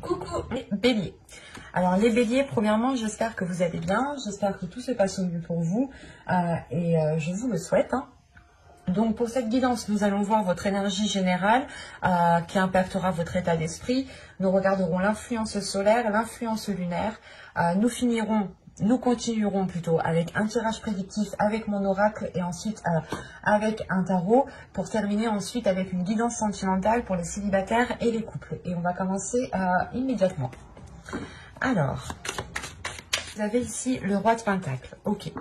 Coucou les béliers. Alors les béliers, premièrement, j'espère que vous allez bien, j'espère que tout se passe au mieux pour vous et je vous le souhaite. Donc pour cette guidance, nous allons voir votre énergie générale qui impactera votre état d'esprit. Nous regarderons l'influence solaire, l'influence lunaire. Nous continuerons plutôt avec un tirage prédictif avec mon oracle et ensuite avec un tarot pour terminer ensuite avec une guidance sentimentale pour les célibataires et les couples. Et on va commencer immédiatement. Alors, vous avez ici le roi de Pentacle. Ok.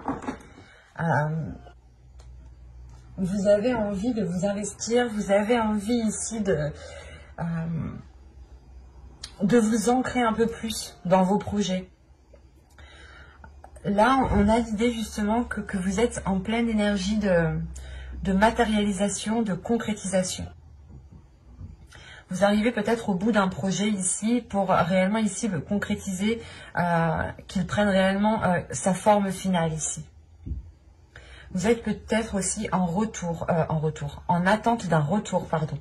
Vous avez envie de vous investir, vous avez envie ici de vous ancrer un peu plus dans vos projets. Là, on a l'idée justement que vous êtes en pleine énergie de matérialisation, de concrétisation. Vous arrivez peut-être au bout d'un projet ici pour réellement ici le concrétiser, qu'il prenne réellement sa forme finale ici. Vous êtes peut-être aussi en attente d'un retour, pardon.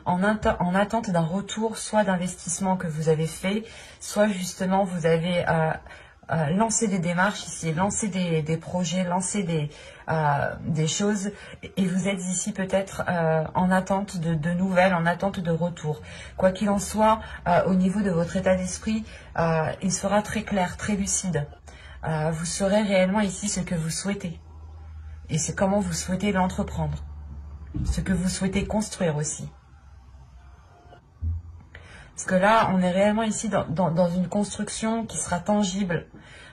En attente d'un retour, soit d'investissement que vous avez fait, soit justement vous avez lancé des démarches ici, lancé des projets, lancé des choses, et vous êtes ici peut-être en attente de nouvelles, en attente de retour. Quoi qu'il en soit, au niveau de votre état d'esprit, il sera très clair, très lucide. Vous saurez réellement ici ce que vous souhaitez. Et c'est comment vous souhaitez l'entreprendre. Ce que vous souhaitez construire aussi. Parce que là, on est réellement ici dans une construction qui sera tangible,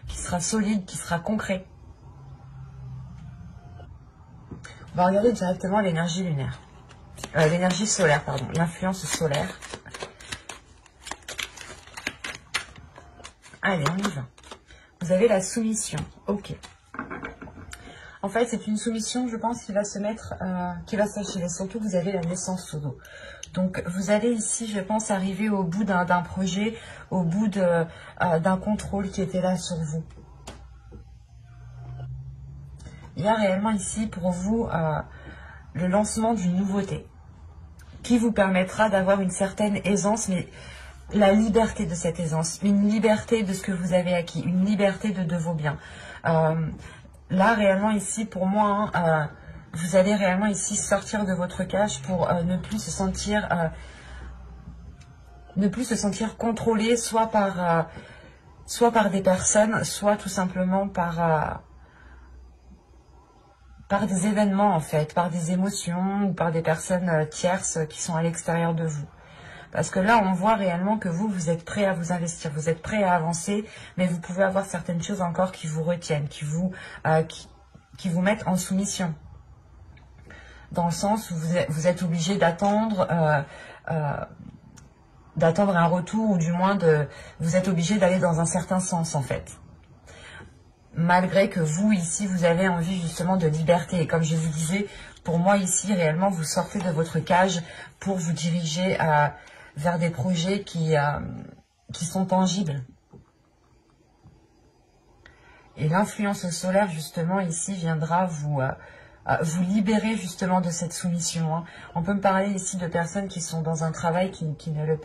qui sera solide, qui sera concret. On va regarder directement l'énergie lunaire. L'énergie solaire, pardon. L'influence solaire. Allez, on y va. Vous avez la soumission. Ok. En fait, c'est une soumission, je pense, qui va se mettre, qui va s'achever. Surtout, vous avez la naissance sous l'eau. Donc, vous allez ici, je pense, arriver au bout d'un projet, au bout d'un contrôle qui était là sur vous. Il y a réellement ici, pour vous, le lancement d'une nouveauté qui vous permettra d'avoir une certaine aisance, mais la liberté de cette aisance, une liberté de ce que vous avez acquis, une liberté de vos biens. Là, réellement, ici, pour moi, vous allez réellement ici sortir de votre cage pour ne plus se sentir contrôlé, soit par des personnes, soit tout simplement par des événements, en fait, par des émotions ou par des personnes tierces qui sont à l'extérieur de vous. Parce que là, on voit réellement que vous êtes prêt à vous investir, vous êtes prêt à avancer, mais vous pouvez avoir certaines choses encore qui vous retiennent, qui vous mettent en soumission. Dans le sens où vous êtes obligé d'attendre un retour, ou du moins vous êtes obligé d'aller dans un certain sens, en fait. Malgré que vous, ici, vous avez envie justement de liberté. Et comme je vous disais, pour moi, ici, réellement, vous sortez de votre cage pour vous diriger vers des projets qui sont tangibles. Et l'influence solaire, justement, ici, viendra vous libérer, justement, de cette soumission. On peut me parler ici de personnes qui sont dans un travail qui ne leur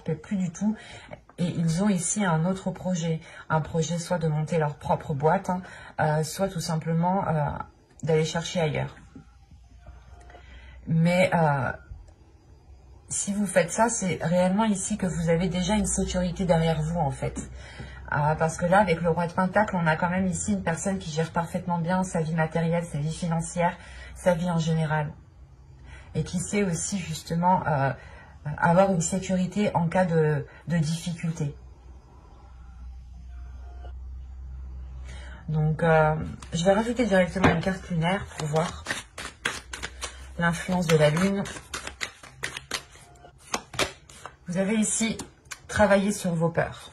plaît plus du tout. Et ils ont ici un autre projet. Un projet soit de monter leur propre boîte, soit tout simplement d'aller chercher ailleurs. Mais si vous faites ça, c'est réellement ici que vous avez déjà une sécurité derrière vous, en fait. Parce que là, avec le roi de Pentacle, on a quand même ici une personne qui gère parfaitement bien sa vie matérielle, sa vie financière, sa vie en général. Et qui sait aussi, justement, avoir une sécurité en cas de difficulté. Donc, je vais rajouter directement une carte lunaire pour voir l'influence de la lune. Vous avez ici travaillé sur vos peurs.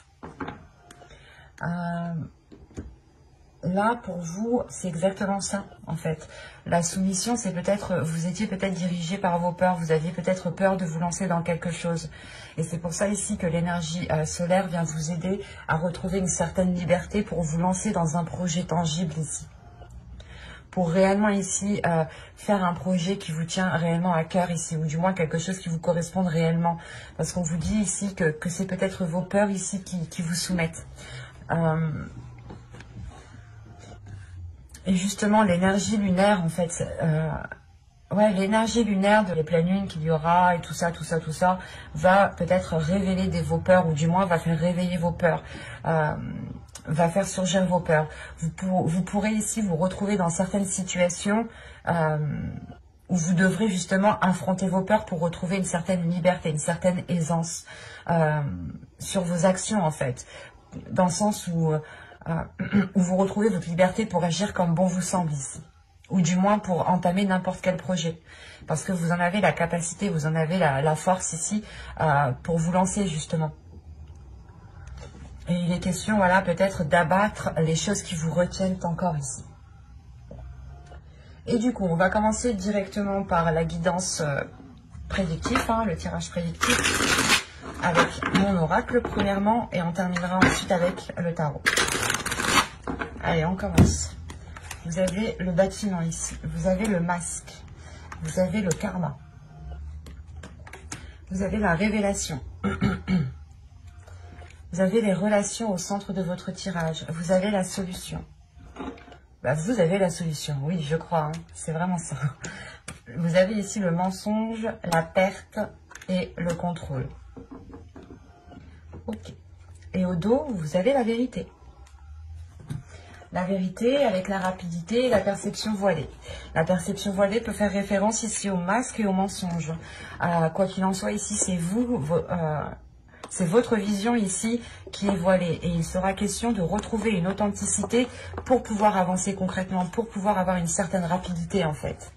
Là, pour vous, c'est exactement ça, en fait. La soumission, c'est peut-être, vous étiez peut-être dirigé par vos peurs, vous aviez peut-être peur de vous lancer dans quelque chose. Et c'est pour ça ici que l'énergie solaire vient vous aider à retrouver une certaine liberté pour vous lancer dans un projet tangible ici. pour réellement ici faire un projet qui vous tient réellement à cœur ici, ou du moins quelque chose qui vous corresponde réellement. Parce qu'on vous dit ici que c'est peut-être vos peurs ici qui vous soumettent. Et justement, l'énergie lunaire, en fait, ouais, l'énergie lunaire de les pleines lunes qu'il y aura et tout ça, va peut-être révéler vos peurs, ou du moins va faire réveiller vos peurs, va faire surgir vos peurs. Vous pourrez ici vous retrouver dans certaines situations où vous devrez justement affronter vos peurs pour retrouver une certaine liberté, une certaine aisance sur vos actions, en fait. Dans le sens où vous retrouvez votre liberté pour agir comme bon vous semble ici. Ou du moins pour entamer n'importe quel projet. Parce que vous en avez la capacité, vous en avez la force ici pour vous lancer justement. Et il est question, voilà, peut-être d'abattre les choses qui vous retiennent encore ici. Et du coup, on va commencer directement par la guidance prédictive, le tirage prédictif, avec mon oracle premièrement, et on terminera ensuite avec le tarot. Allez, on commence. Vous avez le bâtiment ici, vous avez le masque, vous avez le karma, vous avez la révélation, vous avez les relations au centre de votre tirage, vous avez la solution. Bah, vous avez la solution, oui, je crois, c'est vraiment ça. Vous avez ici le mensonge, la perte et le contrôle. Ok. Et au dos, vous avez la vérité. La vérité avec la rapidité et la perception voilée. La perception voilée peut faire référence ici au masque et au mensonge. Quoi qu'il en soit, ici, c'est vous, c'est votre vision ici qui est voilée. Et il sera question de retrouver une authenticité pour pouvoir avancer concrètement, pour pouvoir avoir une certaine rapidité en fait.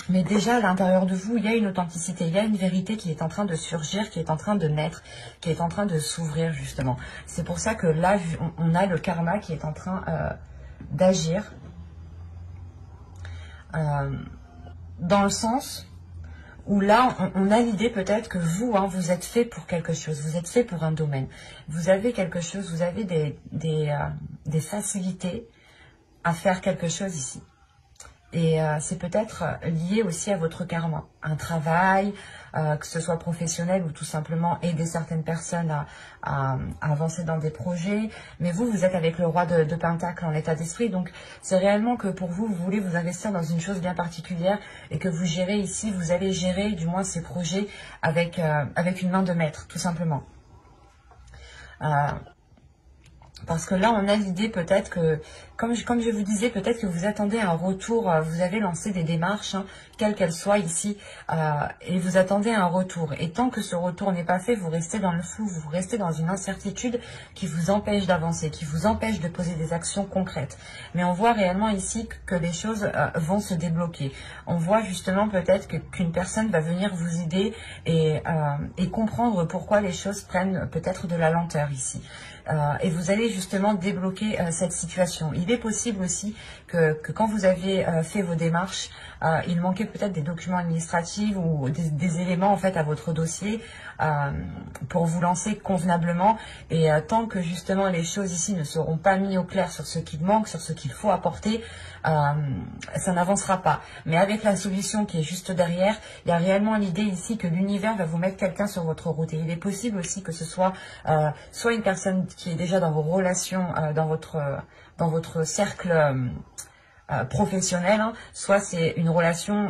Mais déjà, à l'intérieur de vous, il y a une authenticité, il y a une vérité qui est en train de surgir, qui est en train de naître, qui est en train de s'ouvrir, justement. C'est pour ça que là, on a le karma qui est en train d'agir. Dans le sens où là, on a l'idée peut-être que vous, vous êtes fait pour quelque chose, vous êtes fait pour un domaine. Vous avez quelque chose, vous avez des facilités à faire quelque chose ici. Et c'est peut-être lié aussi à votre karma. Un travail, que ce soit professionnel ou tout simplement aider certaines personnes à avancer dans des projets. Mais vous êtes avec le roi de Pentacle en état d'esprit. Donc c'est réellement que pour vous, vous voulez vous investir dans une chose bien particulière et que vous gérez ici, vous allez gérer du moins ces projets avec une main de maître, tout simplement. Parce que là, on a l'idée peut-être que, comme je vous disais, peut-être que vous attendez un retour, vous avez lancé des démarches, quelles qu'elles soient ici, et vous attendez un retour. Et tant que ce retour n'est pas fait, vous restez dans le flou, vous restez dans une incertitude qui vous empêche d'avancer, qui vous empêche de poser des actions concrètes. Mais on voit réellement ici que les choses vont se débloquer. On voit justement peut-être qu'une personne va venir vous aider et comprendre pourquoi les choses prennent peut-être de la lenteur ici. Et vous allez justement débloquer cette situation. Il est possible aussi que quand vous avez fait vos démarches, il manquait peut-être des documents administratifs ou des éléments en fait à votre dossier pour vous lancer convenablement. Et tant que justement les choses ici ne seront pas mises au clair sur ce qu'il manque, sur ce qu'il faut apporter, ça n'avancera pas. Mais avec la solution qui est juste derrière, il y a réellement l'idée ici que l'univers va vous mettre quelqu'un sur votre route. Et il est possible aussi que ce soit soit une personne qui est déjà dans vos relations, dans votre cercle professionnel, soit c'est une relation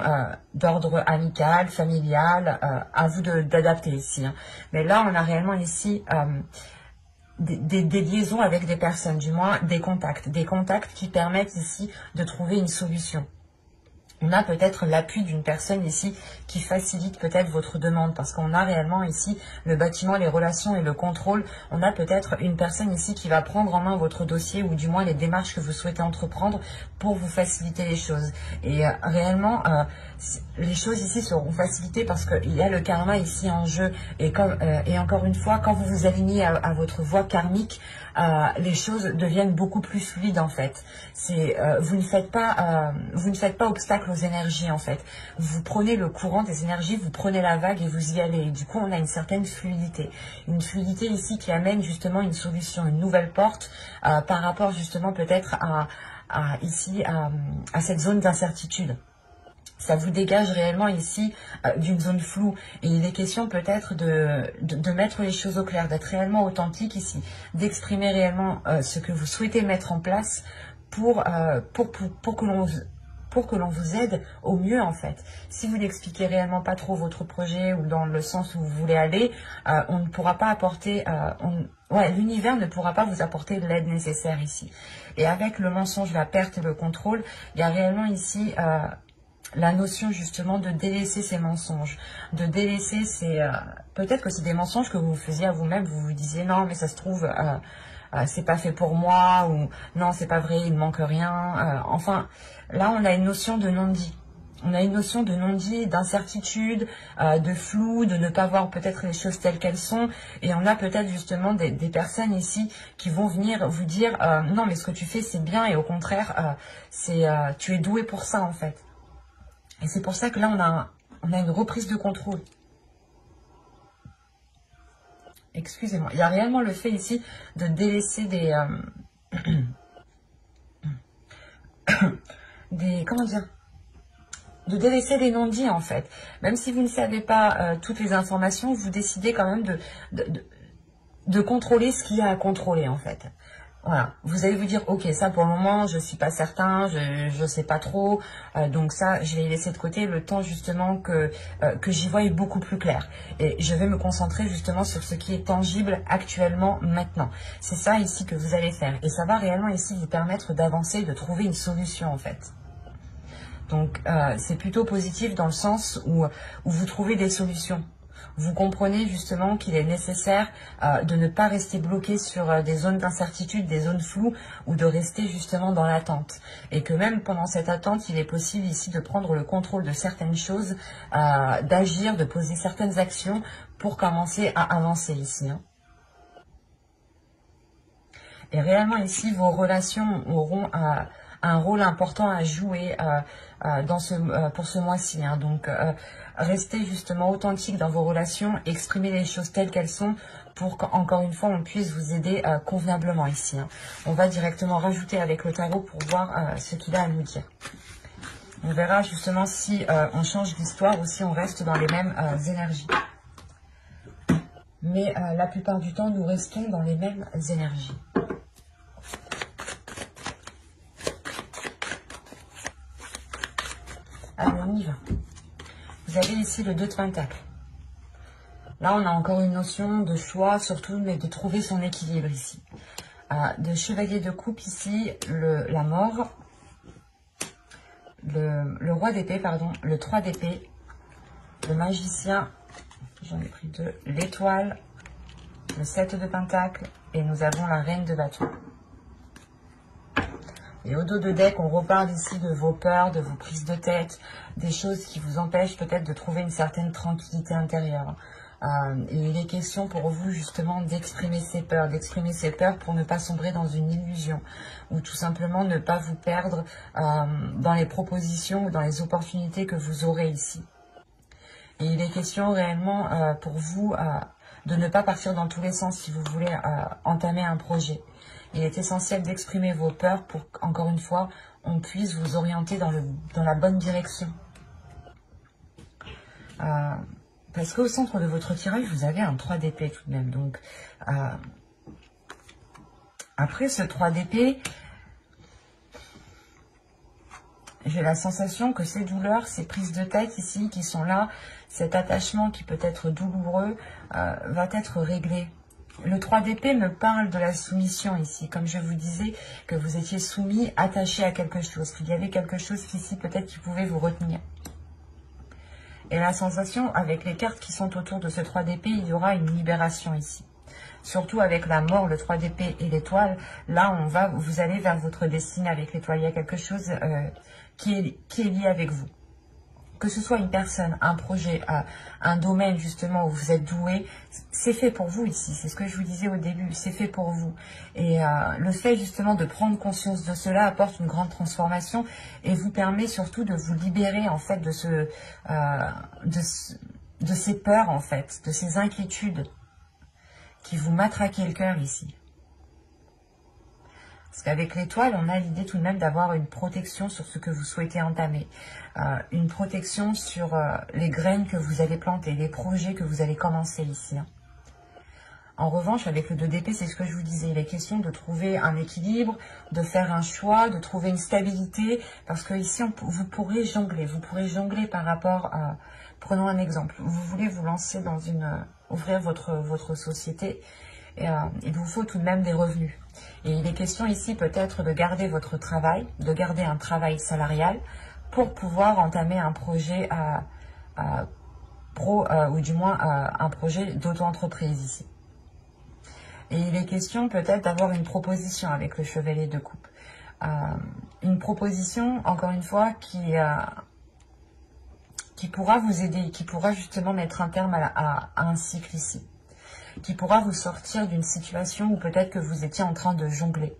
d'ordre amical, familial, à vous d'adapter ici. Mais là, on a réellement ici des liaisons avec des personnes, du moins des contacts qui permettent ici de trouver une solution. On a peut-être l'appui d'une personne ici qui facilite peut-être votre demande parce qu'on a réellement ici le bâtiment, les relations et le contrôle. On a peut-être une personne ici qui va prendre en main votre dossier ou du moins les démarches que vous souhaitez entreprendre pour vous faciliter les choses. Et réellement, les choses ici seront facilitées parce qu'il y a le karma ici en jeu. Et encore une fois, quand vous vous alignez à votre voie karmique, les choses deviennent beaucoup plus fluides en fait. Vous ne faites pas obstacle aux énergies en fait. Vous prenez le courant des énergies, vous prenez la vague et vous y allez. Et du coup, on a une certaine fluidité. Une fluidité ici qui amène justement une solution, une nouvelle porte par rapport justement peut-être à cette zone d'incertitude. Ça vous dégage réellement ici d'une zone floue. Et il est question peut-être de mettre les choses au clair, d'être réellement authentique ici, d'exprimer réellement ce que vous souhaitez mettre en place pour que l'on vous aide au mieux en fait. Si vous n'expliquez réellement pas trop votre projet ou dans le sens où vous voulez aller, on ne pourra pas apporter... l'univers ne pourra pas vous apporter l'aide nécessaire ici. Et avec le mensonge, la perte et le contrôle, il y a réellement ici... la notion justement de délaisser ces mensonges, de délaisser ces... peut-être que c'est des mensonges que vous faisiez à vous-même, vous vous disiez non mais ça se trouve c'est pas fait pour moi, ou non c'est pas vrai, il ne manque rien. Enfin, là on a une notion de non-dit. On a une notion de non-dit, d'incertitude, de flou, de ne pas voir peut-être les choses telles qu'elles sont. Et on a peut-être justement des personnes ici qui vont venir vous dire non mais ce que tu fais c'est bien et au contraire tu es doué pour ça en fait. Et c'est pour ça que là, on a une reprise de contrôle. Excusez-moi. Il y a réellement le fait ici de délaisser comment dire, de délaisser des non-dits en fait. Même si vous ne savez pas toutes les informations, vous décidez quand même de contrôler ce qu'il y a à contrôler en fait. Voilà, vous allez vous dire, ok, ça pour le moment, je suis pas certain, je sais pas trop, donc ça, je vais laisser de côté le temps justement que j'y voie beaucoup plus clair. Et je vais me concentrer justement sur ce qui est tangible actuellement, maintenant. C'est ça ici que vous allez faire. Et ça va réellement ici vous permettre d'avancer, de trouver une solution en fait. Donc, c'est plutôt positif dans le sens où vous trouvez des solutions. Vous comprenez justement qu'il est nécessaire de ne pas rester bloqué sur des zones d'incertitude, des zones floues, ou de rester justement dans l'attente. Et que même pendant cette attente, il est possible ici de prendre le contrôle de certaines choses, d'agir, de poser certaines actions pour commencer à avancer ici. Hein. Et réellement ici, vos relations auront un rôle important à jouer pour ce mois-ci. Hein. Donc, restez justement authentique dans vos relations, exprimez les choses telles qu'elles sont pour qu'encore une fois, on puisse vous aider convenablement ici. Hein. On va directement rajouter avec le tarot pour voir ce qu'il a à nous dire. On verra justement si on change d'histoire ou si on reste dans les mêmes énergies. Mais la plupart du temps, nous restons dans les mêmes énergies. Alors, on y va. Vous avez ici le 2 de Pentacle. Là, on a encore une notion de choix, surtout, mais de trouver son équilibre ici. De chevalier de coupe ici, la mort, le roi d'épée, pardon, le 3 d'épée, le magicien, j'en ai pris 2, l'étoile, le 7 de Pentacle, et nous avons la reine de bâton. Et au dos de deck, on reparle ici de vos peurs, de vos prises de tête, des choses qui vous empêchent peut-être de trouver une certaine tranquillité intérieure. Et il est question pour vous justement d'exprimer ces peurs pour ne pas sombrer dans une illusion ou tout simplement ne pas vous perdre dans les propositions ou dans les opportunités que vous aurez ici. Et il est question réellement pour vous de ne pas partir dans tous les sens si vous voulez entamer un projet. Il est essentiel d'exprimer vos peurs pour qu'encore une fois, on puisse vous orienter dans la bonne direction. Parce qu'au centre de votre tirage, vous avez un 3 d'épée tout de même. Donc, après ce 3 d'épée, j'ai la sensation que ces douleurs, ces prises de tête ici qui sont là, cet attachement qui peut être douloureux, va être réglé. Le 3 d'épée me parle de la soumission ici, comme je vous disais que vous étiez soumis, attaché à quelque chose, qu'il y avait quelque chose ici peut-être qui pouvait vous retenir. Et la sensation, avec les cartes qui sont autour de ce 3 d'épée, il y aura une libération ici. Surtout avec la mort, le 3 d'épée et l'étoile, là vous allez vers votre destinée avec l'étoile. Il y a quelque chose qui est lié avec vous. que ce soit une personne, un projet, un domaine justement où vous êtes doué, c'est fait pour vous ici. C'est ce que je vous disais au début, c'est fait pour vous. Et le fait justement de prendre conscience de cela apporte une grande transformation et vous permet surtout de vous libérer en fait de ces peurs en fait, de ces inquiétudes qui vous matraquent le cœur ici. Parce qu'avec l'étoile, on a l'idée tout de même d'avoir une protection sur ce que vous souhaitez entamer. Une protection sur les graines que vous allez planter, les projets que vous allez commencer ici. Hein. En revanche, avec le 2 d'épée, c'est ce que je vous disais. Il est question de trouver un équilibre, de faire un choix, de trouver une stabilité. Parce que ici, vous pourrez jongler. Vous pourrez jongler par rapport à... Prenons un exemple. Vous voulez vous lancer dans ouvrir votre société. Et, il vous faut tout de même des revenus. Et il est question ici peut-être de garder votre travail, de garder un travail salarial pour pouvoir entamer un projet pro ou du moins un projet d'auto-entreprise ici. Et il est question peut-être d'avoir une proposition avec le chevalier de coupe. Une proposition, encore une fois, qui pourra vous aider, qui pourra justement mettre un terme à un cycle ici. Qui pourra vous sortir d'une situation où peut-être que vous étiez en train de jongler.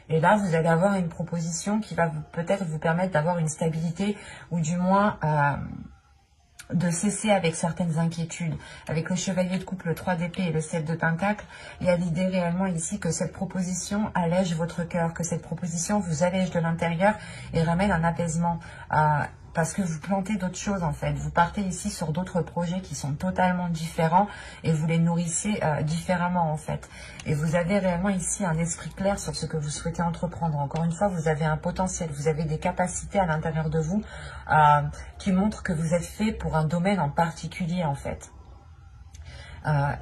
Et là, vous allez avoir une proposition qui va peut-être vous permettre d'avoir une stabilité ou du moins de cesser avec certaines inquiétudes. Avec le chevalier de coupe, le 3 d'épée et le 7 de pentacle, il y a l'idée réellement ici que cette proposition allège votre cœur, que cette proposition vous allège de l'intérieur et ramène un apaisement. Parce que vous plantez d'autres choses en fait. Vous partez ici sur d'autres projets qui sont totalement différents et vous les nourrissez différemment en fait. Et vous avez réellement ici un esprit clair sur ce que vous souhaitez entreprendre. Encore une fois, vous avez un potentiel, vous avez des capacités à l'intérieur de vous qui montrent que vous êtes fait pour un domaine en particulier en fait.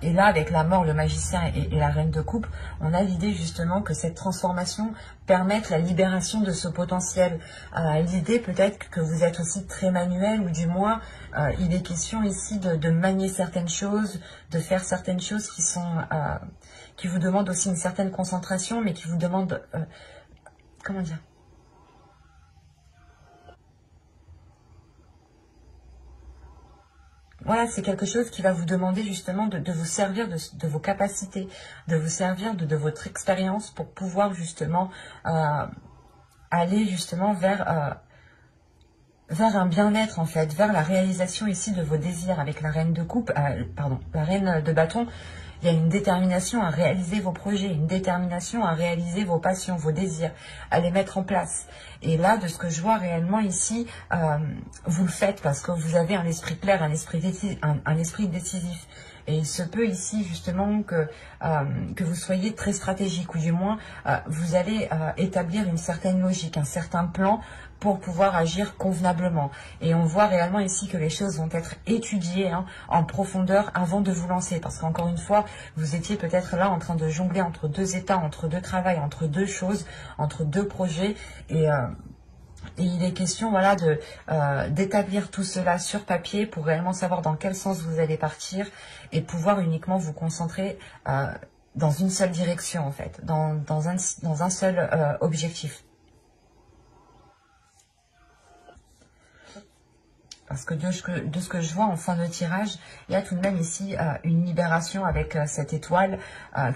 Et là, avec la mort, le magicien et la reine de coupe, on a l'idée justement que cette transformation permette la libération de ce potentiel. L'idée peut-être que vous êtes aussi très manuel, ou du moins, il est question ici de manier certaines choses, de faire certaines choses qui vous demandent aussi une certaine concentration, mais qui vous demandent... comment dire ? Voilà, c'est quelque chose qui va vous demander justement de vous servir de vos capacités, de vous servir de votre expérience pour pouvoir justement aller justement vers un bien-être en fait, vers la réalisation ici de vos désirs avec la reine de coupe, la reine de bâton. Il y a une détermination à réaliser vos projets, une détermination à réaliser vos passions, vos désirs, à les mettre en place. Et là, de ce que je vois réellement ici, vous le faites parce que vous avez un esprit clair, un esprit décisif. Et il se peut ici justement que vous soyez très stratégique, ou du moins vous allez établir une certaine logique, un certain plan pour pouvoir agir convenablement. Et on voit réellement ici que les choses vont être étudiées en profondeur avant de vous lancer. Parce qu'encore une fois, vous étiez peut-être là en train de jongler entre deux états, entre deux travails, entre deux choses, entre deux projets. Et il est question voilà, d'établir tout cela sur papier pour réellement savoir dans quel sens vous allez partir et pouvoir uniquement vous concentrer dans une seule direction en fait, dans un seul objectif. Parce que de ce que je vois en fin de tirage, il y a tout de même ici une libération avec cette étoile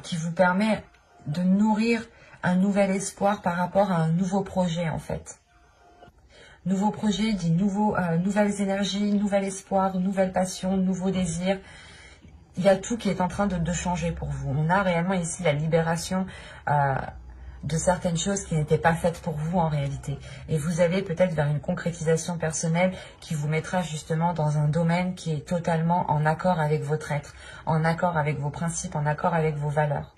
qui vous permet de nourrir un nouvel espoir par rapport à un nouveau projet en fait. Nouveau projet dit nouvelles énergies, nouvel espoir, nouvelle passion, nouveaux désirs. Il y a tout qui est en train de changer pour vous. On a réellement ici la libération de certaines choses qui n'étaient pas faites pour vous en réalité. Et vous allez peut-être vers une concrétisation personnelle qui vous mettra justement dans un domaine qui est totalement en accord avec votre être, en accord avec vos principes, en accord avec vos valeurs.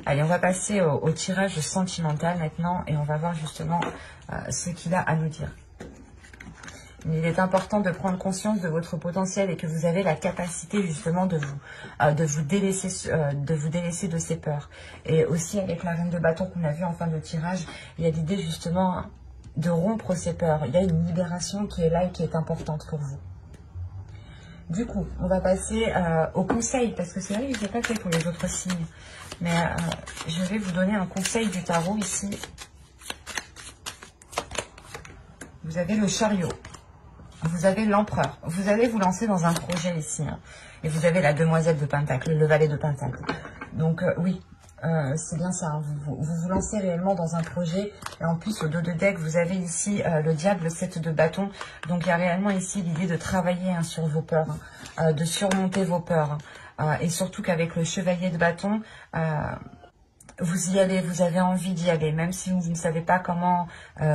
Allez, on va passer au tirage sentimental maintenant et on va voir justement ce qu'il a à nous dire. Il est important de prendre conscience de votre potentiel et que vous avez la capacité justement de vous délaisser de ces peurs. Et aussi avec la reine de bâton qu'on a vu en fin de tirage, il y a l'idée justement de rompre ces peurs. Il y a une libération qui est là et qui est importante pour vous. Du coup, on va passer au conseil, parce que c'est vrai que je n'ai pas fait pour les autres signes. Mais je vais vous donner un conseil du tarot ici Vous avez le chariot. Vous avez l'empereur. Vous allez vous lancer dans un projet ici. Hein. Et vous avez la demoiselle de Pentacle, le valet de Pentacle. Donc oui, c'est bien ça. Hein. Vous lancez réellement dans un projet. Et en plus, au dos de deck, vous avez ici le diable, le 7 de bâton. Donc il y a réellement ici l'idée de travailler hein, sur vos peurs, hein, de surmonter vos peurs. Hein. Et surtout qu'avec le chevalier de bâton... vous y allez, vous avez envie d'y aller. Même si vous ne savez pas comment,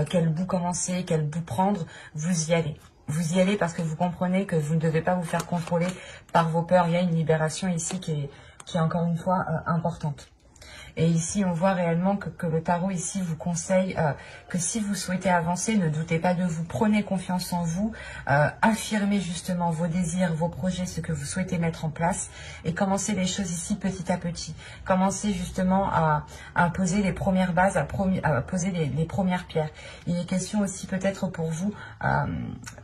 quel bout commencer, quel bout prendre, vous y allez. Vous y allez parce que vous comprenez que vous ne devez pas vous faire contrôler par vos peurs. Il y a une libération ici qui est encore une fois importante. Et ici, on voit réellement que le tarot ici vous conseille que si vous souhaitez avancer, ne doutez pas de vous. Prenez confiance en vous, affirmez justement vos désirs, vos projets, ce que vous souhaitez mettre en place et commencez les choses ici petit à petit. Commencez justement à poser les premières bases, à poser les premières pierres. Il est question aussi peut-être pour vous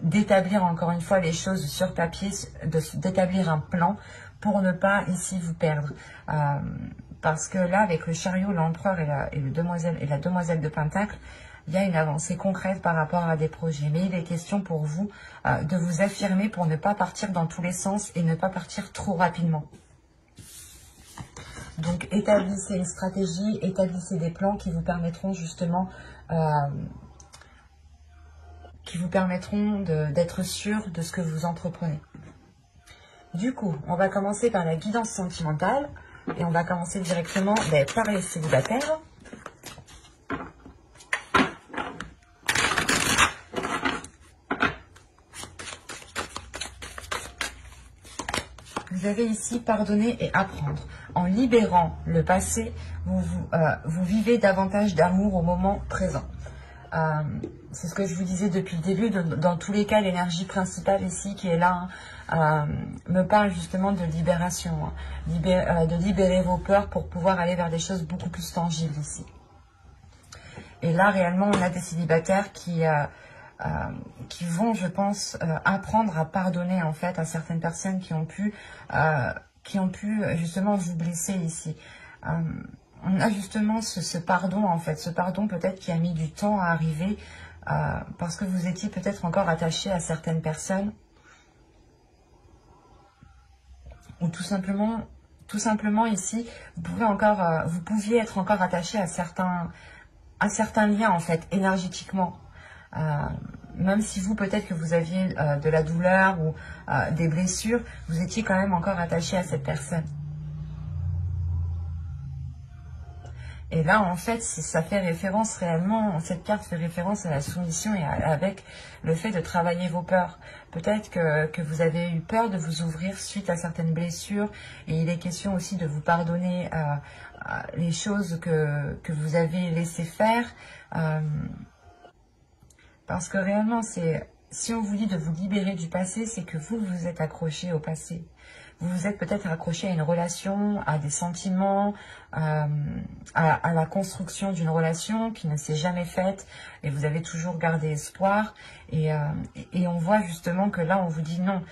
d'établir encore une fois les choses sur papier, d'établir un plan pour ne pas ici vous perdre. Parce que là, avec le chariot, l'empereur et la demoiselle de Pentacle, il y a une avancée concrète par rapport à des projets. Mais il est question pour vous de vous affirmer pour ne pas partir dans tous les sens et ne pas partir trop rapidement. Donc, établissez une stratégie, établissez des plans qui vous permettront justement d'être sûr de ce que vous entreprenez. Du coup, on va commencer par la guidance sentimentale. Et on va commencer directement par les célibataires. Vous avez ici pardonner et apprendre. En libérant le passé, vous vivez davantage d'amour au moment présent. C'est ce que je vous disais depuis le début. Dans tous les cas, l'énergie principale ici qui est là me parle justement de libération, hein, de libérer vos peurs pour pouvoir aller vers des choses beaucoup plus tangibles ici. Et là, réellement, on a des célibataires qui vont, je pense, apprendre à pardonner en fait à certaines personnes qui ont pu justement vous blesser ici. On a justement ce pardon, en fait, ce pardon peut-être qui a mis du temps à arriver parce que vous étiez peut-être encore attaché à certaines personnes ou tout simplement ici, vous pouviez être encore attaché à certains liens, en fait, énergétiquement. Même si vous, peut-être que vous aviez de la douleur ou des blessures, vous étiez quand même encore attaché à cette personne. Et là, en fait, ça fait référence réellement, cette carte fait référence à la soumission et avec le fait de travailler vos peurs. Peut-être que vous avez eu peur de vous ouvrir suite à certaines blessures et il est question aussi de vous pardonner les choses que vous avez laissé faire. Parce que réellement, si on vous dit de vous libérer du passé, c'est que vous vous êtes accroché au passé. Vous vous êtes peut-être accroché à une relation, à des sentiments, à la construction d'une relation qui ne s'est jamais faite et vous avez toujours gardé espoir. Et on voit justement que là, on vous dit non,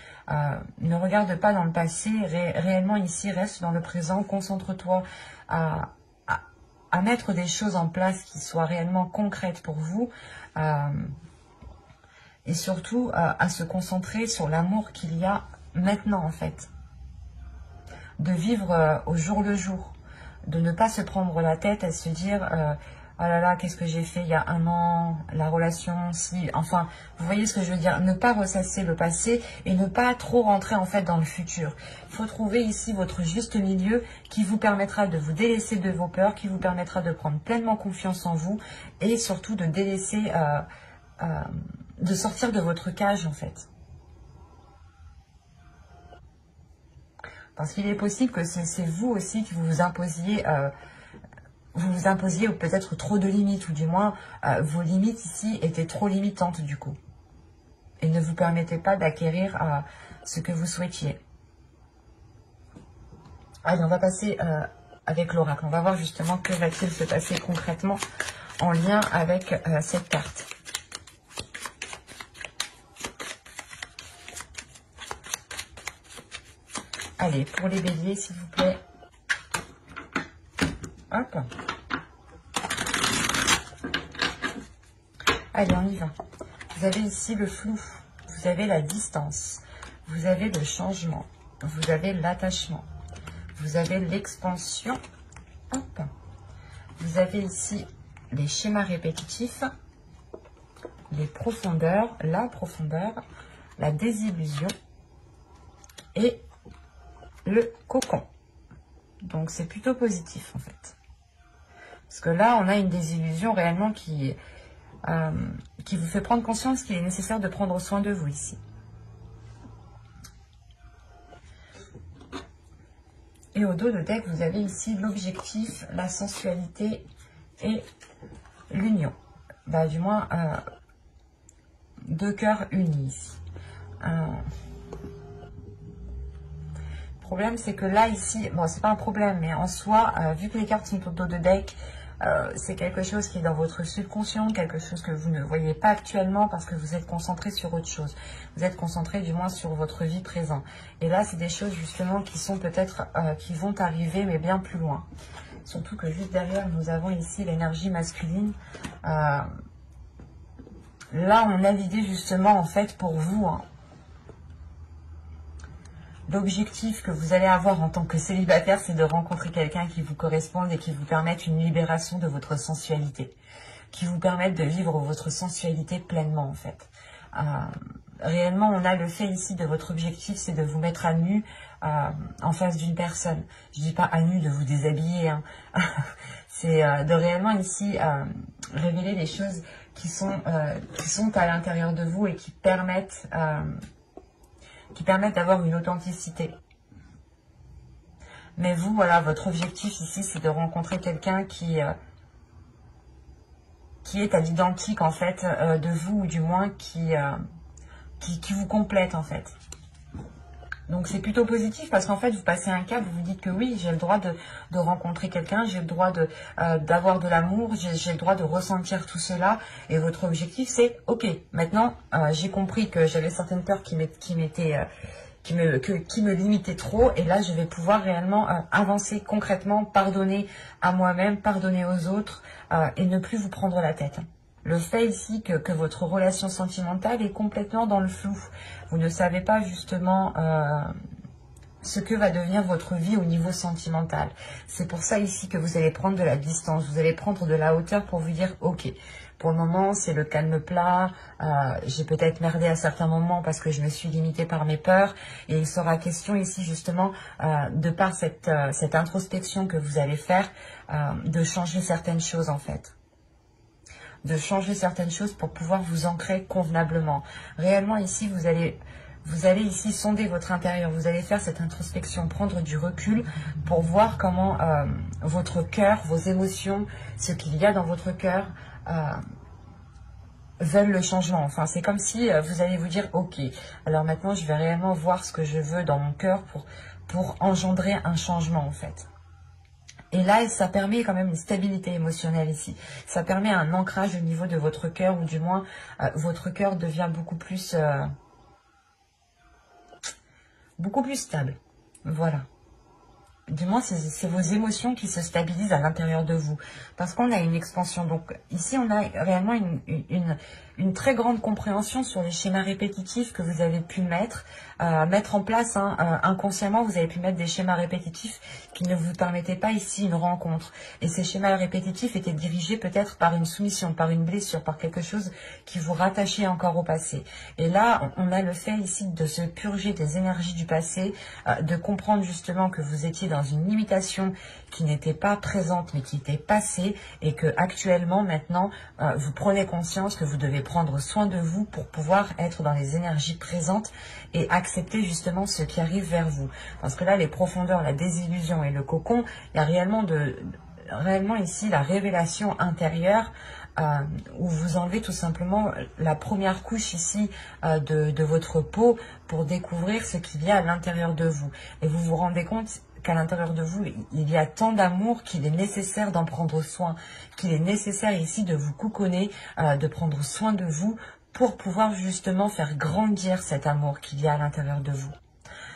ne regarde pas dans le passé, réellement ici, reste dans le présent, concentre-toi à mettre des choses en place qui soient réellement concrètes pour vous. Et surtout à se concentrer sur l'amour qu'il y a maintenant en fait. De vivre au jour le jour, de ne pas se prendre la tête et se dire oh là là, qu'est-ce que j'ai fait il y a un an, la relation, si, enfin, vous voyez ce que je veux dire, ne pas ressasser le passé et ne pas trop rentrer en fait dans le futur. Il faut trouver ici votre juste milieu qui vous permettra de vous délaisser de vos peurs, qui vous permettra de prendre pleinement confiance en vous et surtout de délaisser, de sortir de votre cage en fait. Parce qu'il est possible que c'est vous aussi que vous vous imposiez peut-être trop de limites, ou du moins vos limites ici étaient trop limitantes du coup. Et ne vous permettaient pas d'acquérir ce que vous souhaitiez. Allez, on va passer avec l'oracle. On va voir justement que va-t-il se passer concrètement en lien avec cette carte. Allez, pour les béliers, s'il vous plaît. Hop. Allez, on y va. Vous avez ici le flou, vous avez la distance, vous avez le changement, vous avez l'attachement, vous avez l'expansion, hop. Vous avez ici les schémas répétitifs, les profondeurs, la désillusion et le cocon. Donc c'est plutôt positif en fait. Parce que là, on a une désillusion réellement qui vous fait prendre conscience qu'il est nécessaire de prendre soin de vous ici. Et au dos de deck, vous avez ici l'objectif, la sensualité et l'union. Bah, du moins, deux cœurs unis ici. Le problème, c'est que là, ici, bon, c'est pas un problème, mais en soi, vu que les cartes sont au dos de deck, c'est quelque chose qui est dans votre subconscient, quelque chose que vous ne voyez pas actuellement parce que vous êtes concentré sur autre chose. Vous êtes concentré du moins sur votre vie présente. Et là, c'est des choses justement qui sont peut-être, qui vont arriver, mais bien plus loin. Surtout que juste derrière, nous avons ici l'énergie masculine. Là, on a l'idée justement, en fait, pour vous, hein, l'objectif que vous allez avoir en tant que célibataire, c'est de rencontrer quelqu'un qui vous corresponde et qui vous permette une libération de votre sensualité. Qui vous permette de vivre votre sensualité pleinement, en fait. Réellement, on a le fait ici de votre objectif, c'est de vous mettre à nu en face d'une personne. Je dis pas à nu de vous déshabiller, hein. C'est de réellement ici révéler les choses qui sont à l'intérieur de vous et qui permettent d'avoir une authenticité. Mais vous, voilà, votre objectif ici, c'est de rencontrer quelqu'un qui est à l'identique, en fait, de vous, ou du moins qui vous complète, en fait. Donc, c'est plutôt positif parce qu'en fait, vous passez un cap, vous vous dites que oui, j'ai le droit de rencontrer quelqu'un, j'ai le droit d'avoir de l'amour, j'ai le droit de ressentir tout cela. Et votre objectif, c'est, ok, maintenant, j'ai compris que j'avais certaines peurs qui me limitaient trop. Et là, je vais pouvoir réellement avancer concrètement, pardonner à moi-même, pardonner aux autres et ne plus vous prendre la tête. Le fait ici que votre relation sentimentale est complètement dans le flou. Vous ne savez pas justement ce que va devenir votre vie au niveau sentimental. C'est pour ça ici que vous allez prendre de la distance, vous allez prendre de la hauteur pour vous dire, ok, pour le moment c'est le calme plat, j'ai peut-être merdé à certains moments parce que je me suis limitée par mes peurs. Et il sera question ici justement, de par cette introspection que vous allez faire, de changer certaines choses en fait. De changer certaines choses pour pouvoir vous ancrer convenablement. Réellement ici, vous allez ici sonder votre intérieur, vous allez faire cette introspection, prendre du recul pour voir comment votre cœur, vos émotions, ce qu'il y a dans votre cœur veulent le changement. Enfin, c'est comme si vous allez vous dire, ok, alors maintenant je vais réellement voir ce que je veux dans mon cœur pour engendrer un changement en fait. Et là, ça permet quand même une stabilité émotionnelle ici. Ça permet un ancrage au niveau de votre cœur, ou du moins, votre cœur devient beaucoup plus stable. Voilà. Du moins, c'est vos émotions qui se stabilisent à l'intérieur de vous. Parce qu'on a une expansion. Donc ici, on a réellement une très grande compréhension sur les schémas répétitifs que vous avez pu mettre en place. Inconsciemment, vous avez pu mettre des schémas répétitifs qui ne vous permettaient pas ici une rencontre. Et ces schémas répétitifs étaient dirigés peut-être par une soumission, par une blessure, par quelque chose qui vous rattachait encore au passé. Et là, on a le fait ici de se purger des énergies du passé, de comprendre justement que vous étiez dans une limitation qui n'était pas présente mais qui était passée, et que actuellement maintenant vous prenez conscience que vous devez prendre soin de vous pour pouvoir être dans les énergies présentes et accepter justement ce qui arrive vers vous. Parce que là, les profondeurs, la désillusion et le cocon, il y a réellement ici la révélation intérieure, où vous enlevez tout simplement la première couche ici de votre peau pour découvrir ce qu'il y a à l'intérieur de vous. Et vous vous rendez compte qu'à l'intérieur de vous, il y a tant d'amour qu'il est nécessaire d'en prendre soin, qu'il est nécessaire ici de vous couconner, de prendre soin de vous pour pouvoir justement faire grandir cet amour qu'il y a à l'intérieur de vous.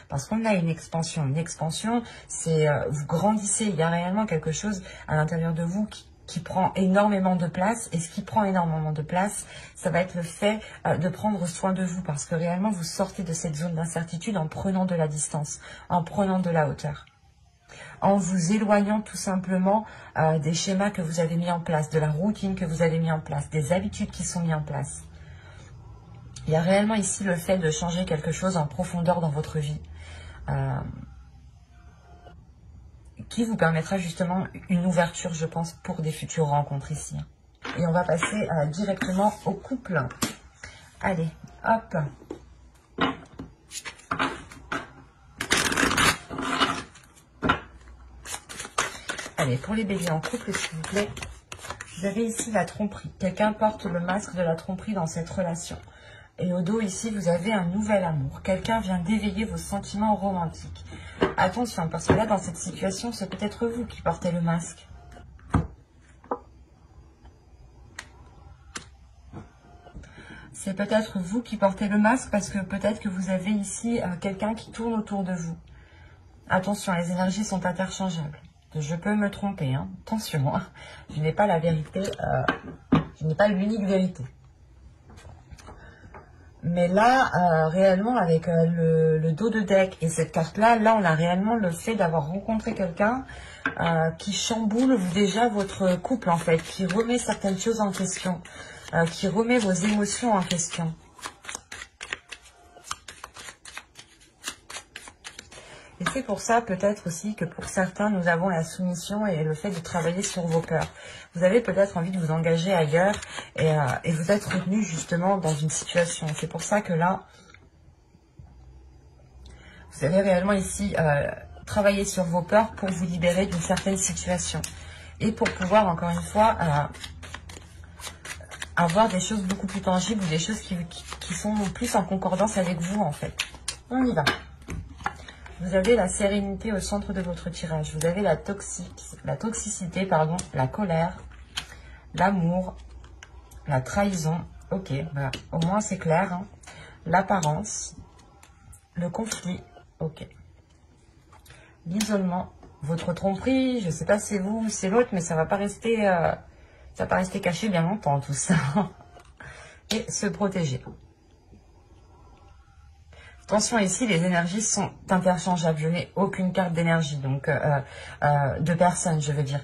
Parce qu'on a une expansion. Une expansion, c'est vous grandissez. Il y a réellement quelque chose à l'intérieur de vous qui prend énormément de place. Et ce qui prend énormément de place, ça va être le fait de prendre soin de vous. Parce que réellement, vous sortez de cette zone d'incertitude en prenant de la distance, en prenant de la hauteur. En vous éloignant tout simplement des schémas que vous avez mis en place, de la routine que vous avez mis en place, des habitudes qui sont mises en place. Il y a réellement ici le fait de changer quelque chose en profondeur dans votre vie. Qui vous permettra justement une ouverture, je pense, pour des futures rencontres ici. Et on va passer directement au couple. Allez, hop. Allez, pour les béliers en couple, s'il vous plaît, vous avez ici la tromperie. Quelqu'un porte le masque de la tromperie dans cette relation. Et au dos, ici, vous avez un nouvel amour. Quelqu'un vient d'éveiller vos sentiments romantiques. Attention, parce que là, dans cette situation, c'est peut-être vous qui portez le masque. C'est peut-être vous qui portez le masque parce que peut-être que vous avez ici quelqu'un qui tourne autour de vous. Attention, les énergies sont interchangeables. Je peux me tromper, hein. Attention, hein. Je n'ai pas la vérité, je n'ai pas l'unique vérité. Mais là, réellement, avec le dos de deck et cette carte-là, là, on a réellement le fait d'avoir rencontré quelqu'un qui chamboule déjà votre couple, en fait, qui remet certaines choses en question, qui remet vos émotions en question. Et c'est pour ça, peut-être aussi, que pour certains, nous avons la soumission et le fait de travailler sur vos peurs. Vous avez peut-être envie de vous engager ailleurs et vous êtes retenu justement dans une situation. C'est pour ça que là, vous avez réellement ici travaillé sur vos peurs pour vous libérer d'une certaine situation. Et pour pouvoir, encore une fois, avoir des choses beaucoup plus tangibles ou des choses qui sont plus en concordance avec vous, en fait. On y va. Vous avez la sérénité au centre de votre tirage. Vous avez la toxicité, pardon, la colère, l'amour, la trahison. Ok, bah, au moins c'est clair. Hein. L'apparence, le conflit. Ok. L'isolement, votre tromperie. Je ne sais pas si c'est vous ou c'est l'autre, mais ça va pas rester, caché bien longtemps tout ça. Et se protéger. Attention, ici, les énergies sont interchangeables. Je n'ai aucune carte d'énergie, donc de personne, je veux dire.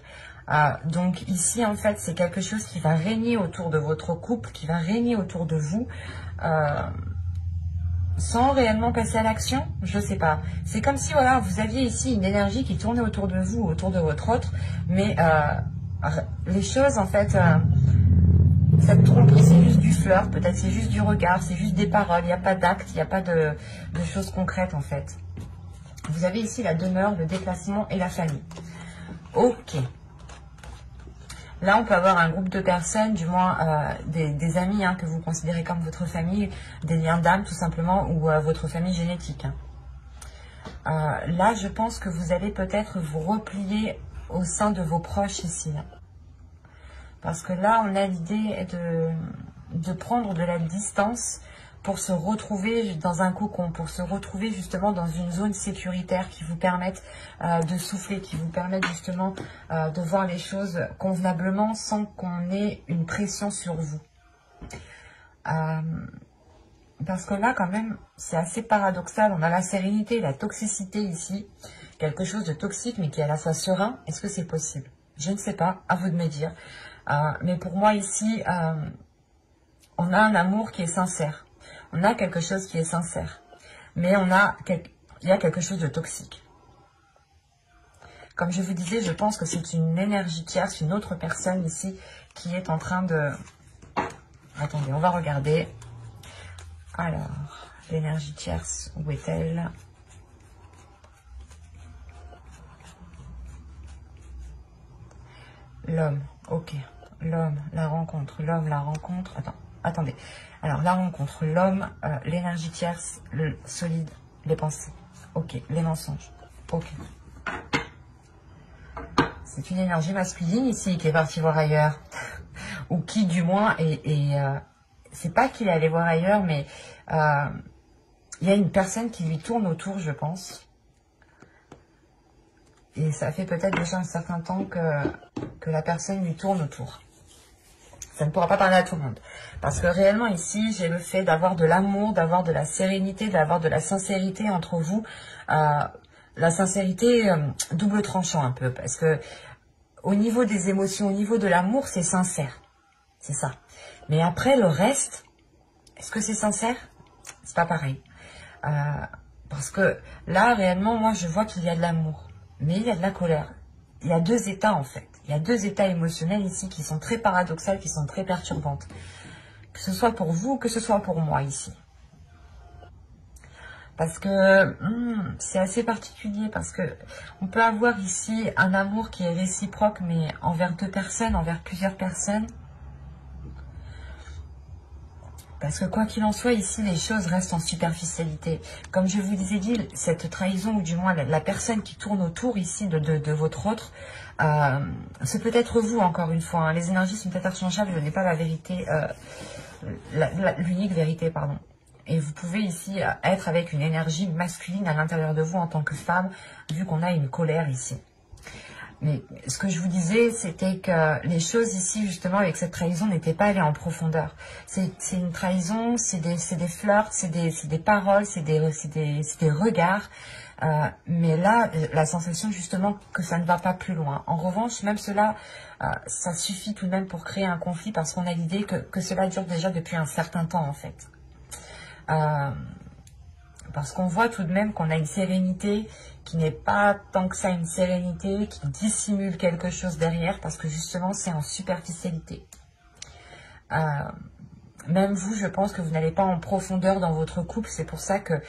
Donc ici, en fait, c'est quelque chose qui va régner autour de votre couple, qui va régner autour de vous, sans réellement passer à l'action. Je ne sais pas. C'est comme si, voilà, vous aviez ici une énergie qui tournait autour de vous, autour de votre autre, mais les choses, en fait... cette tromperie, c'est juste du flirt, peut-être c'est juste du regard, c'est juste des paroles, il n'y a pas d'acte, il n'y a pas de choses concrètes en fait. Vous avez ici la demeure, le déplacement et la famille. Ok. Là, on peut avoir un groupe de personnes, du moins des amis hein, que vous considérez comme votre famille, des liens d'âme tout simplement, ou votre famille génétique. Hein. Là, je pense que vous allez peut-être vous replier au sein de vos proches ici. Hein. Parce que là, on a l'idée de prendre de la distance pour se retrouver dans un cocon, pour se retrouver justement dans une zone sécuritaire qui vous permette de souffler, qui vous permette justement de voir les choses convenablement sans qu'on ait une pression sur vous. Parce que là, quand même, c'est assez paradoxal. On a la sérénité, la toxicité ici, quelque chose de toxique mais qui est à la fois serein. Est-ce que c'est possible? Je ne sais pas, à vous de me dire. Mais pour moi ici, on a un amour qui est sincère. On a quelque chose qui est sincère. Mais il y a quelque chose de toxique. Comme je vous disais, je pense que c'est une énergie tierce, une autre personne ici qui est en train de... Attendez, on va regarder. Alors, l'énergie tierce, où est-elle? L'homme, ok. L'homme, la rencontre, l'homme, la rencontre. Attendez. Alors, la rencontre, l'homme, l'énergie tierce, le solide, les pensées. Ok, les mensonges. Ok. C'est une énergie masculine ici qui est partie voir ailleurs. Ou qui, du moins, c'est pas qu'il est allé voir ailleurs, mais il y a une personne qui lui tourne autour, je pense. Et ça fait peut-être déjà un certain temps que la personne lui tourne autour. Ça ne pourra pas parler à tout le monde. Parce que réellement ici, j'ai le fait d'avoir de l'amour, d'avoir de la sérénité, d'avoir de la sincérité entre vous. La sincérité double tranchant un peu. Parce que au niveau des émotions, au niveau de l'amour, c'est sincère. C'est ça. Mais après, le reste, est-ce que c'est sincère? C'est pas pareil. Parce que là, réellement, moi, je vois qu'il y a de l'amour. Mais il y a de la colère. Il y a deux états, en fait. Il y a deux états émotionnels ici qui sont très paradoxales, qui sont très perturbantes. Que ce soit pour vous, que ce soit pour moi, ici. Parce que c'est assez particulier, parce que on peut avoir ici un amour qui est réciproque, mais envers deux personnes, envers plusieurs personnes. Parce que quoi qu'il en soit, ici, les choses restent en superficialité. Comme je vous ai dit, cette trahison, ou du moins la personne qui tourne autour ici de votre autre, c'est peut-être vous, encore une fois. Hein. Les énergies sont peut-être interchangeables, je n'ai pas la vérité, l'unique vérité, pardon. Et vous pouvez ici être avec une énergie masculine à l'intérieur de vous en tant que femme, vu qu'on a une colère ici. Mais ce que je vous disais, c'était que les choses ici, justement, avec cette trahison, n'étaient pas allées en profondeur. C'est une trahison, c'est des fleurs, c'est des paroles, c'est des regards. Mais là, la sensation, justement, que ça ne va pas plus loin. En revanche, même cela, ça suffit tout de même pour créer un conflit, parce qu'on a l'idée que cela dure déjà depuis un certain temps, en fait. Parce qu'on voit tout de même qu'on a une sérénité qui n'est pas tant que ça une sérénité, qui dissimule quelque chose derrière, parce que justement c'est en superficialité. Même vous, je pense que vous n'allez pas en profondeur dans votre couple, c'est pour ça que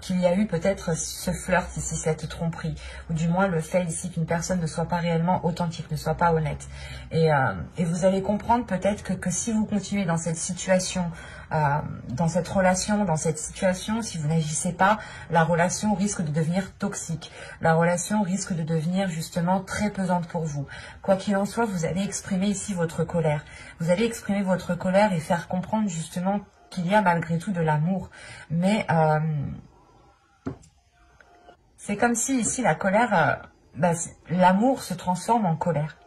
qu'il y a eu peut-être ce flirt ici, cette tromperie, ou du moins le fait ici qu'une personne ne soit pas réellement authentique, ne soit pas honnête. Et vous allez comprendre peut-être que si vous continuez dans cette situation, dans cette relation, dans cette situation, si vous n'agissez pas, la relation risque de devenir toxique. La relation risque de devenir justement très pesante pour vous. Quoi qu'il en soit, vous allez exprimer ici votre colère. Vous allez exprimer votre colère et faire comprendre justement qu'il y a malgré tout de l'amour. Mais c'est comme si ici la colère, l'amour se transforme en colère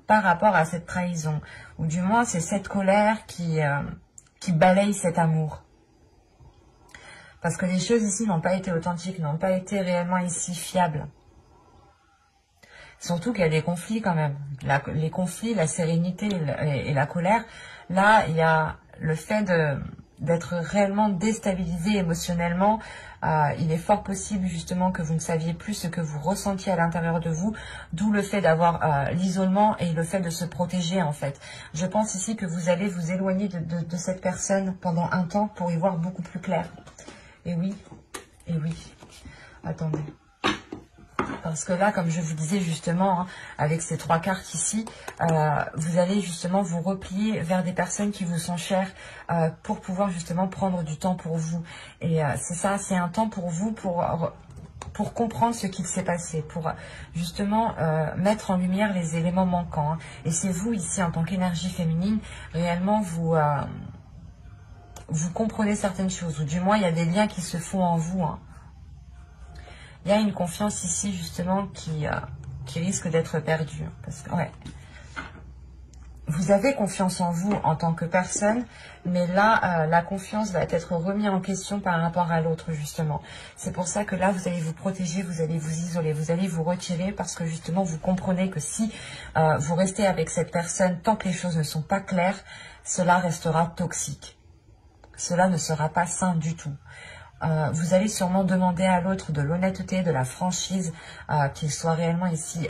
par rapport à cette trahison. Ou du moins c'est cette colère qui balaye cet amour. Parce que les choses ici n'ont pas été authentiques, n'ont pas été réellement ici fiables. Surtout qu'il y a des conflits quand même. Les conflits, la sérénité et la colère, là, il y a le fait d'être réellement déstabilisé émotionnellement. Il est fort possible justement que vous ne saviez plus ce que vous ressentiez à l'intérieur de vous, d'où le fait d'avoir l'isolement et le fait de se protéger en fait. Je pense ici que vous allez vous éloigner de cette personne pendant un temps pour y voir beaucoup plus clair. Et oui, attendez. Parce que là, comme je vous disais justement, hein, avec ces trois cartes ici, vous allez justement vous replier vers des personnes qui vous sont chères pour pouvoir justement prendre du temps pour vous. Et c'est ça, c'est un temps pour vous pour comprendre ce qu'il s'est passé, pour justement mettre en lumière les éléments manquants. Hein. Et c'est vous ici, en tant qu'énergie féminine, réellement vous comprenez certaines choses, ou du moins il y a des liens qui se font en vous. Hein. Il y a une confiance ici, justement, qui risque d'être perdue. Parce que, ouais, vous avez confiance en vous en tant que personne, mais là, la confiance va être remise en question par rapport à l'autre, justement. C'est pour ça que là, vous allez vous protéger, vous allez vous isoler, vous allez vous retirer, parce que, justement, vous comprenez que si vous restez avec cette personne, tant que les choses ne sont pas claires, cela restera toxique. Cela ne sera pas sain du tout. Vous allez sûrement demander à l'autre de l'honnêteté, de la franchise, qu'il soit réellement ici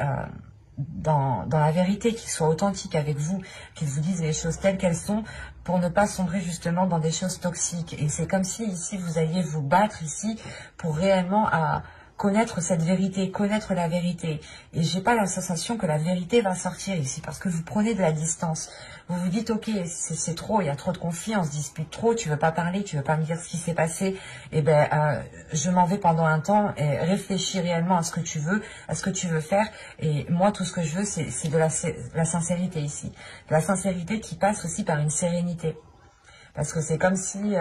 dans la vérité, qu'il soit authentique avec vous, qu'il vous dise les choses telles qu'elles sont, pour ne pas sombrer justement dans des choses toxiques. Et c'est comme si ici vous alliez vous battre ici pour réellement connaître cette vérité, connaître la vérité. Et j'ai pas la sensation que la vérité va sortir ici, parce que vous prenez de la distance. Vous vous dites, ok, c'est trop, il y a trop de conflits, on se dispute trop, tu veux pas parler, tu veux pas me dire ce qui s'est passé, et ben je m'en vais pendant un temps et réfléchis réellement à ce que tu veux, à ce que tu veux faire. Et moi, tout ce que je veux, c'est de la sincérité ici. De la sincérité qui passe aussi par une sérénité. Parce que c'est comme si,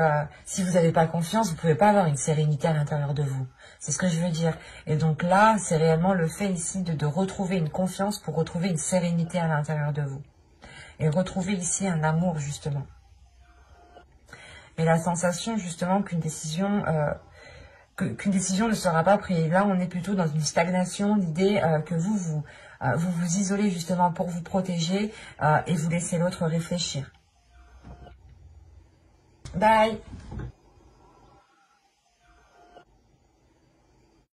si vous n'avez pas confiance, vous ne pouvez pas avoir une sérénité à l'intérieur de vous. C'est ce que je veux dire. Et donc là, c'est réellement le fait ici de retrouver une confiance pour retrouver une sérénité à l'intérieur de vous. Et retrouver ici un amour, justement. Et la sensation, justement, qu'une décision ne sera pas prise. Là, on est plutôt dans une stagnation, l'idée que vous vous isolez justement pour vous protéger et vous laissez l'autre réfléchir. Bye.